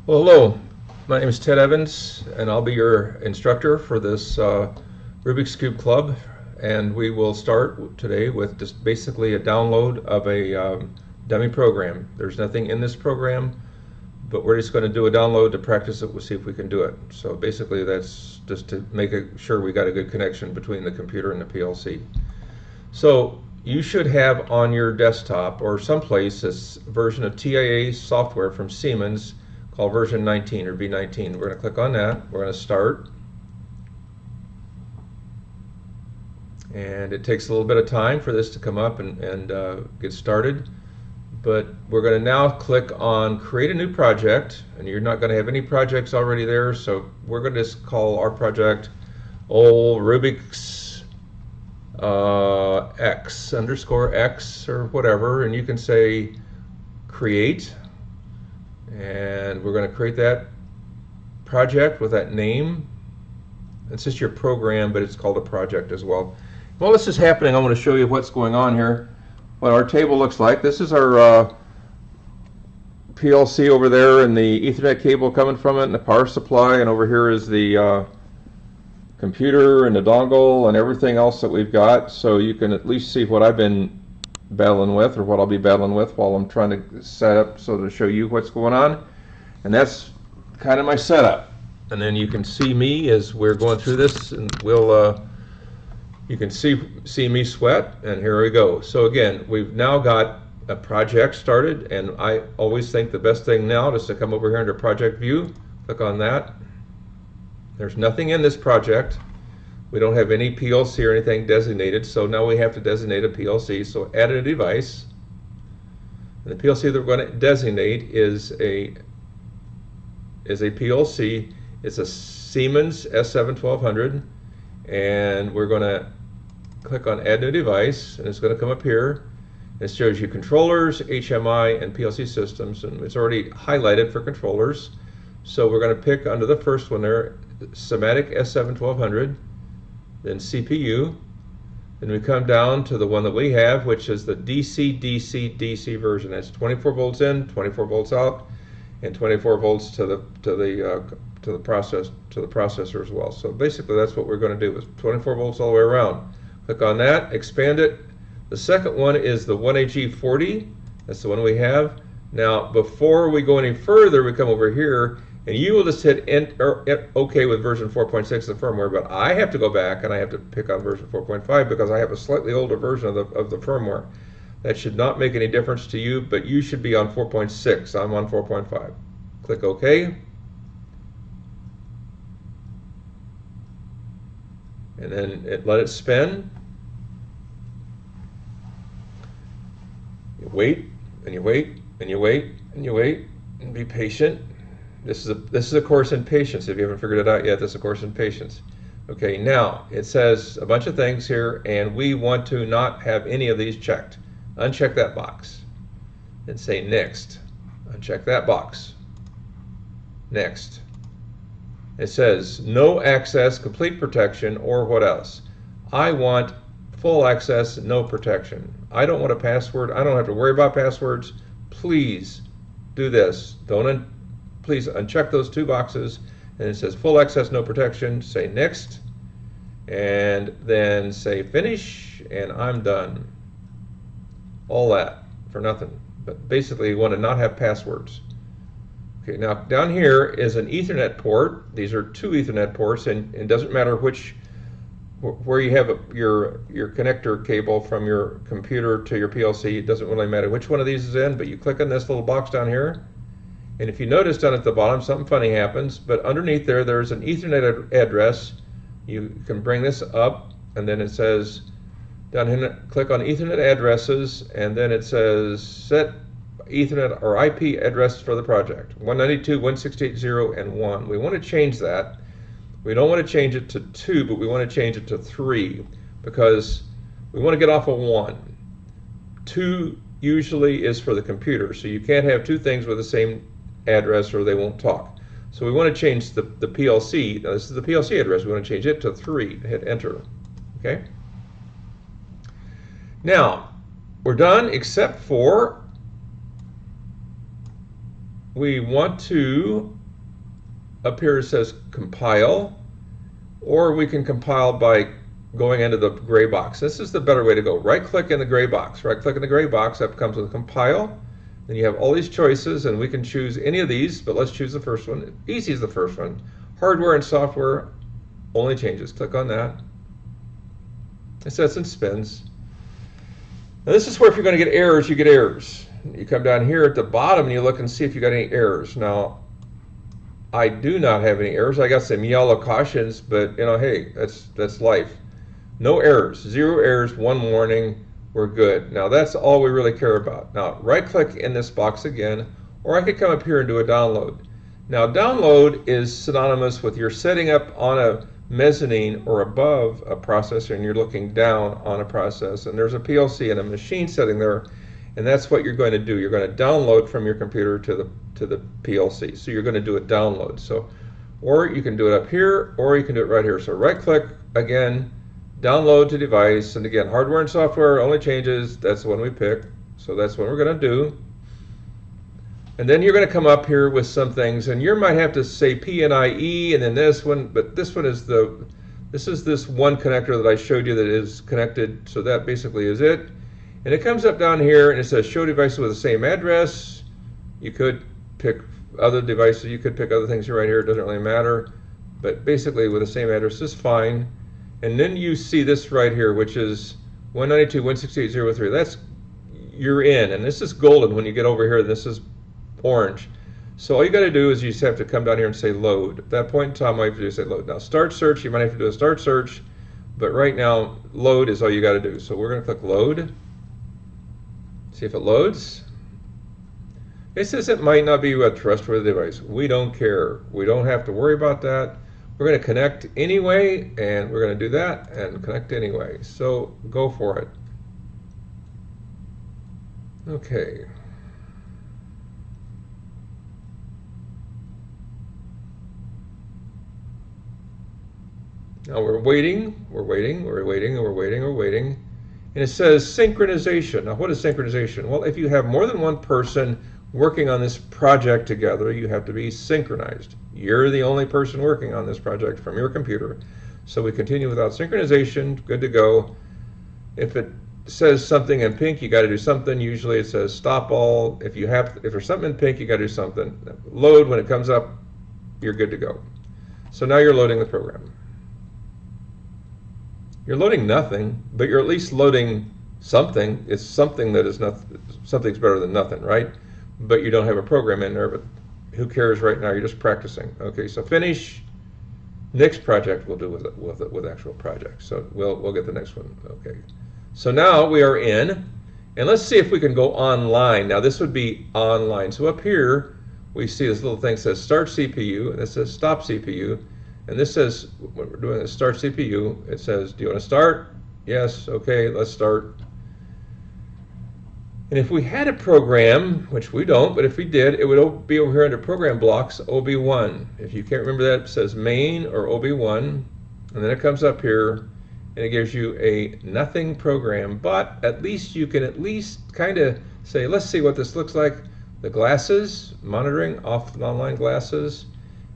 Well, hello. My name is Ted Evans, and I'll be your instructor for this Rubik's Cube Club. And we will start today with just basically a download of a dummy program. There's nothing in this program, but we're just going to do a download to practice it. We'll see if we can do it. So basically, that's just to make sure we got a good connection between the computer and the PLC. So you should have on your desktop or someplace this version of TIA software from Siemens called version 19 or V19. We're going to click on that. We're going to start. And it takes a little bit of time for this to come up and get started. But we're going to now click on create a new project. And you're not going to have any projects already there. So we're going to just call our project Rubik's X _ X or whatever. And you can say create. And we're going to create that project with that name. It's just your program, but it's called a project as well. While this is happening, I want to show you what's going on here, what our table looks like. This is our PLC over there, and the Ethernet cable coming from it, and the power supply, and over here is the computer and the dongle and everything else that we've got, so you can at least see what I've been battling with, or what I'll be battling with while I'm trying to set up, so to show you what's going on. And that's kind of my setup. And then you can see me as we're going through this, and you can see me sweat, and here we go. So again, we've now got a project started, and I always think the best thing now is to come over here under project view, click on that. There's nothing in this project. We don't have any PLC or anything designated, so now we have to designate a PLC. So add a device. And the PLC that we're going to designate is a PLC. It's a Siemens S7-1200, and we're going to click on add new device, and it's going to come up here. It shows you controllers, HMI, and PLC systems, and it's already highlighted for controllers. So we're going to pick under the first one there, Simatic S7-1200. Then CPU, then we come down to the one that we have, which is the DC version. That's 24 volts in, 24 volts out, and 24 volts to the processor as well. So basically, that's what we're going to do, is 24 volts all the way around. Click on that, expand it. The second one is the 1AG40. That's the one we have. Now, before we go any further, we come over here, and you will just hit OK with version 4.6 of the firmware, but I have to go back and I have to pick on version 4.5 because I have a slightly older version of the firmware. That should not make any difference to you, but you should be on 4.6. I'm on 4.5. Click OK. And then let it spin. You wait, and you wait, and you wait, and you wait, and be patient. This is a course in patience. If you haven't figured it out yet, this is a course in patience. Okay, now it says a bunch of things here, and we want to not have any of these checked. Uncheck that box. Then say next. Uncheck that box. Next. It says no access, complete protection, or what else? I want full access, no protection. I don't want a password. I don't have to worry about passwords. Please do this. Please uncheck those two boxes, and it says full access, no protection. Say next, and then say finish, and I'm done. All that for nothing. But basically, you want to not have passwords. Okay, now down here is an Ethernet port. These are two Ethernet ports, and it doesn't matter where you have your connector cable from your computer to your PLC. It doesn't really matter which one of these is in, but you click on this little box down here. And if you notice down at the bottom, something funny happens, but underneath there's an Ethernet address. You can bring this up, and then it says, down here, click on Ethernet addresses, and then it says set Ethernet or IP address for the project, 192.168.0 and 1. We want to change that. We don't want to change it to 2, but we want to change it to 3, because we want to get off of 1. 2 usually is for the computer, so you can't have two things with the same address or they won't talk. So we want to change the PLC. Now this is the PLC address. We want to change it to 3. Hit enter. Okay. Now we're done, except for we want to up here it says compile, or we can compile by going into the gray box. This is the better way to go. Right click in the gray box. Right click in the gray box. That comes with compile. Then you have all these choices, and we can choose any of these, but let's choose the first one. Easy is the first one. Hardware and software, only changes. Click on that. It sets and spins. Now this is where if you're going to get errors, you get errors. You come down here at the bottom and you look and see if you got any errors. Now, I do not have any errors. I got some yellow cautions, but hey, that's life. No errors, 0 errors, 1 warning. We're good. Now that's all we really care about. Now right click in this box again, or I could come up here and do a download. Now download is synonymous with you're setting up on a mezzanine or above a processor and you're looking down on a process, and there's a PLC and a machine setting there, and that's what you're going to do. You're going to download from your computer to the PLC. So you're going to do a download. So, or you can do it up here, or you can do it right here. So right click again, download to device, and again hardware and software only changes. That's the one we pick. So that's what we're going to do. And then you're going to come up here with some things, and you might have to say PNIE and then this one, but this one is this one connector that I showed you that is connected. So that basically is it. And it comes up down here and it says show devices with the same address. You could pick other devices, you could pick other things right here, it doesn't really matter. But basically with the same address is fine. And then you see this right here, which is 192.168.0.3. That's, you're in, and this is golden when you get over here, this is orange. So all you got to do is you just have to come down here and say load. At that point in time, all you have to do is say load. Now start search, you might have to do a start search, but right now load is all you got to do. So we're going to click load. See if it loads. It says it might not be a trustworthy device. We don't care. We don't have to worry about that. We're going to connect anyway, and we're going to do that and connect anyway. So go for it. Okay. Now we're waiting, we're waiting, we're waiting, we're waiting, we're waiting. And it says synchronization. Now what is synchronization? Well, if you have more than one person working on this project together, you have to be synchronized. You're the only person working on this project from your computer. So we continue without synchronization, good to go. If it says something in pink, you got to do something. Usually it says stop all. If there's something in pink, you got to do something. Load, when it comes up, you're good to go. So now you're loading the program. You're loading nothing, but you're at least loading something. It's something that is nothing. Something's better than nothing, right? But you don't have a program in there, but who cares right now? You're just practicing. Okay, so finish. Next project we'll do with actual projects. So we'll get the next one. Okay. So now we are in, and let's see if we can go online. Now this would be online. So up here we see this little thing that says start CPU, and this says stop CPU. And this says, what we're doing is start CPU. It says, do you want to start? Yes, okay, let's start. And if we had a program, which we don't, but if we did, it would be over here under program blocks, OB1. If you can't remember that, it says main or OB1. And then it comes up here and it gives you a nothing program. But at least you can kind of say, let's see what this looks like. The glasses, monitoring, off and online glasses.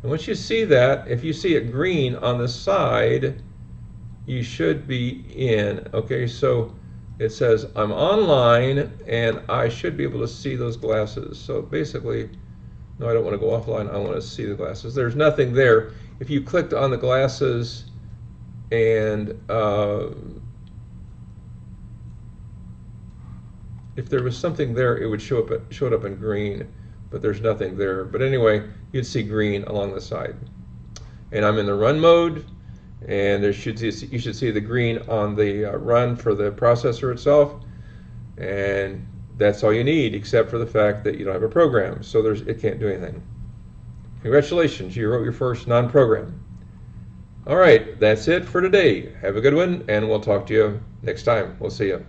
And once you see that, if you see it green on the side, you should be in. Okay, so it says I'm online and I should be able to see those glasses. So basically, no, I don't want to go offline, I want to see the glasses. There's nothing there. If you clicked on the glasses and if there was something there, it would show up in green. But there's nothing there. But anyway, you'd see green along the side. And I'm in the run mode, and you should see the green on the run for the processor itself. And that's all you need, except for the fact that you don't have a program. So it can't do anything. Congratulations, you wrote your first non-program. All right, that's it for today. Have a good one, and we'll talk to you next time. We'll see you.